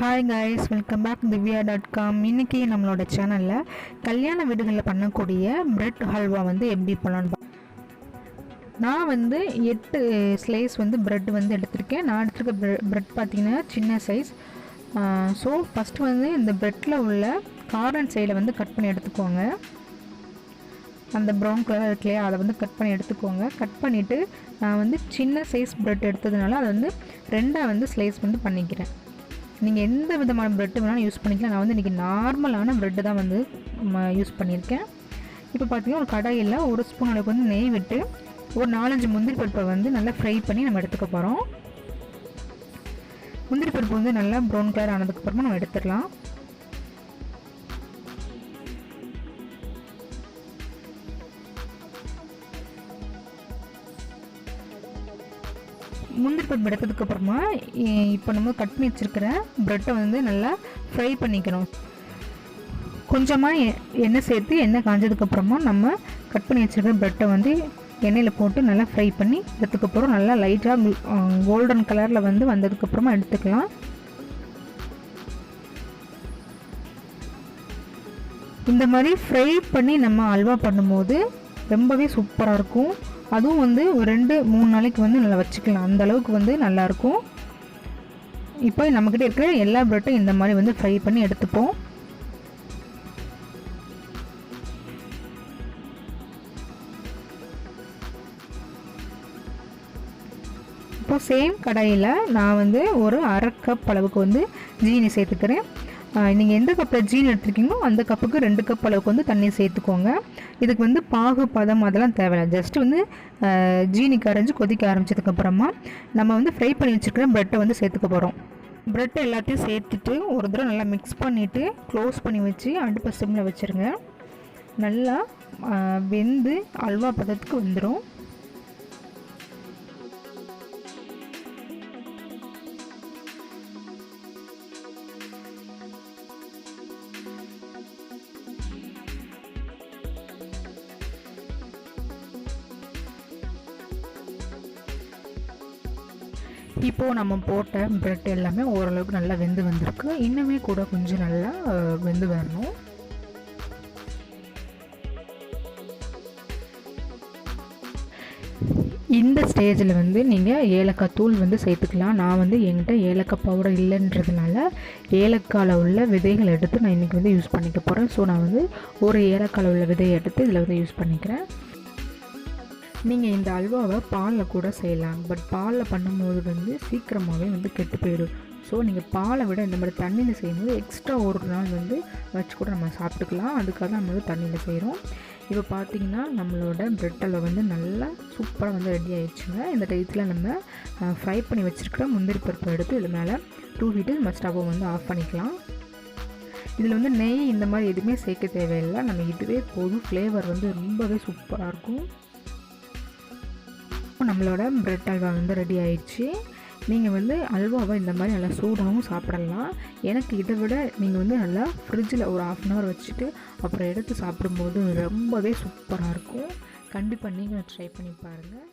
Hi guys, welcome back divya.com. இன்றைக்கி நம்மளோட சேனலில் கல்யாண வீடுகளில் பண்ணக்கூடிய பிரெட் ஹல்வா வந்து எப்படி பண்ணலான்னு நான் வந்து 8 ஸ்லைஸ் வந்து பிரெட் வந்து எடுத்திருக்கேன். நான் எடுத்துருக்க பிரெட் பார்த்திங்கன்னா சின்ன சைஸ். ஸோ ஃபஸ்ட்டு வந்து இந்த பிரெட்டில் உள்ள கார்னர் சைடில் வந்து கட் பண்ணி எடுத்துக்கோங்க. அந்த ப்ரௌன் கலர் இருக்குல்லையா, அதை வந்து கட் பண்ணி எடுத்துக்கோங்க. கட் பண்ணிவிட்டு நான் வந்து சின்ன சைஸ் பிரெட் எடுத்ததுனால அதை வந்து 2 வந்து ஸ்லைஸ் வந்து பண்ணிக்கிறேன். நீங்கள் எந்த விதமான ப்ரெட்டு வேணாலும் யூஸ் பண்ணிக்கலாம். நான் வந்து இன்றைக்கி நார்மலான ப்ரெட்டு தான் வந்து யூஸ் பண்ணியிருக்கேன். இப்போ பார்த்திங்கன்னா ஒரு கடாயில் 1 ஸ்பூன் அளவுக்கு வந்து நெய் விட்டு ஒரு 4-5 முந்திரி பருப்பை வந்து நல்லா ஃப்ரை பண்ணி நம்ம எடுத்துக்க போகிறோம். முந்திரி பருப்பு வந்து நல்லா ப்ரௌன் கலர் ஆனதுக்கப்புறமா நம்ம எடுத்துடலாம். முந்திரி பருப்பு எடுத்ததுக்கப்புறமா இப்போ நம்ம கட் பண்ணி வச்சுருக்கிற ப்ரெட்டை வந்து நல்லா ஃப்ரை பண்ணிக்கணும். கொஞ்சமாக எண்ணெய் சேர்த்து எண்ணெய் காஞ்சதுக்கப்புறமா நம்ம கட் பண்ணி வச்சுருக்கிற ப்ரெட்டை வந்து எண்ணெயில் போட்டு நல்லா ஃப்ரை பண்ணி எடுத்துக்கப்புறம் நல்லா லைட்டாக கோல்டன் கலரில் வந்து வந்ததுக்கப்புறமா எடுத்துக்கலாம். இந்த மாதிரி ஃப்ரை பண்ணி நம்ம அல்வா பண்ணும்போது ரொம்பவே சூப்பராக இருக்கும். அதுவும் வந்து ஒரு 2-3 நாளைக்கு வந்து நல்லா வச்சுக்கலாம். அந்த அளவுக்கு வந்து நல்லாயிருக்கும். இப்போ நம்மக்கிட்ட இருக்கிற எல்லா ப்ரெட்டும் இந்த மாதிரி வந்து ஃப்ரை பண்ணி எடுத்துப்போம். இப்போ சேம் கடாயில் நான் வந்து ஒரு 1/2 கப் அளவுக்கு வந்து ஜீனி சேர்த்துக்கிறேன். நீங்கள் எந்த கப்பில் ஜீனி எடுத்துருக்கீங்களோ அந்த கப்புக்கு 2 கப் அளவுக்கு வந்து தண்ணி சேர்த்துக்கோங்க. இதுக்கு வந்து பாகு பதம் அதெல்லாம் தேவையில்லை. ஜஸ்ட்டு வந்து ஜீனி கரைஞ்சி கொதிக்க ஆரம்பித்ததுக்கப்புறமா நம்ம வந்து ஃப்ரை பண்ணி வச்சுருக்கிற ப்ரெட்டை வந்து சேர்த்துக்க போகிறோம். ப்ரெட்டை எல்லாத்தையும் சேர்த்துட்டு ஒரு தடவை நல்லா மிக்ஸ் பண்ணிவிட்டு க்ளோஸ் பண்ணி வச்சு அடுப்பை சிம்மில் வச்சுருங்க. நல்லா வெந்து அல்வா பதத்துக்கு வந்துடும். இப்போது நம்ம போட்ட ப்ரெட் எல்லாமே ஓரளவுக்கு நல்லா வெந்து வந்திருக்கு. இன்னுமே கூட கொஞ்சம் நல்லா வெந்து வரணும். இந்த ஸ்டேஜில் வந்து நீங்கள் ஏலக்காய் தூள் வந்து சேர்த்துக்கலாம். நான் வந்து என்கிட்ட ஏலக்காய் பவுடர் இல்லைன்றதுனால ஏலக்காயில் உள்ள விதைகள் எடுத்து நான் இன்றைக்கி வந்து யூஸ் பண்ணிக்க போகிறேன். ஸோ நான் வந்து ஒரு ஏலக்காயில் உள்ள விதையை எடுத்து இதில் வந்து யூஸ் பண்ணிக்கிறேன். நீங்கள் இந்த அல்வாவை பாலில் கூட செய்யலாம். பட் பாலில் பண்ணும்போது வந்து சீக்கிரமாகவே வந்து கெட்டு போயிடும். ஸோ நீங்கள் பாலை விட இந்த மாதிரி தண்ணியில் செய்யும்போது எக்ஸ்ட்ரா ஒரு நாள் வந்து வச்சு கூட நம்ம சாப்பிட்டுக்கலாம். அதுக்காக நம்ம வந்து தண்ணியில் செய்கிறோம். இப்போ பார்த்திங்கன்னா நம்மளோட பிரெட் அல்வா வந்து நல்லா சூப்பராக வந்து ரெடி ஆகிடுச்சுங்க. இந்த டயத்தில் நம்ம ஃப்ரை பண்ணி வச்சுருக்கிற முந்திரி பருப்பை எடுத்து இதில் மேலே தூவிட்டு நம்ம ஸ்டவ்வை வந்து ஆஃப் பண்ணிக்கலாம். இதில் வந்து நெய் இந்த மாதிரி எதுவுமே சேர்க்க தேவையில்லை. நம்ம இதுவே போதும். ஃப்ளேவர் வந்து ரொம்பவே சூப்பராக இருக்கும். நம்மளோட பிரெட் அல்வா வந்து ரெடி ஆயிடுச்சு. நீங்கள் வந்து அல்வாவை இந்த மாதிரி நல்லா சூடாகவும் சாப்பிடலாம். எனக்கு இதை விட நீங்கள் வந்து நல்லா ஃப்ரிட்ஜில் ஒரு 1/2 hour வச்சுட்டு அப்புறம் எடுத்து சாப்பிடும்போது ரொம்பவே சூப்பராக இருக்கும். கண்டிப்பாக நீங்கள் ட்ரை பண்ணி பாருங்கள்.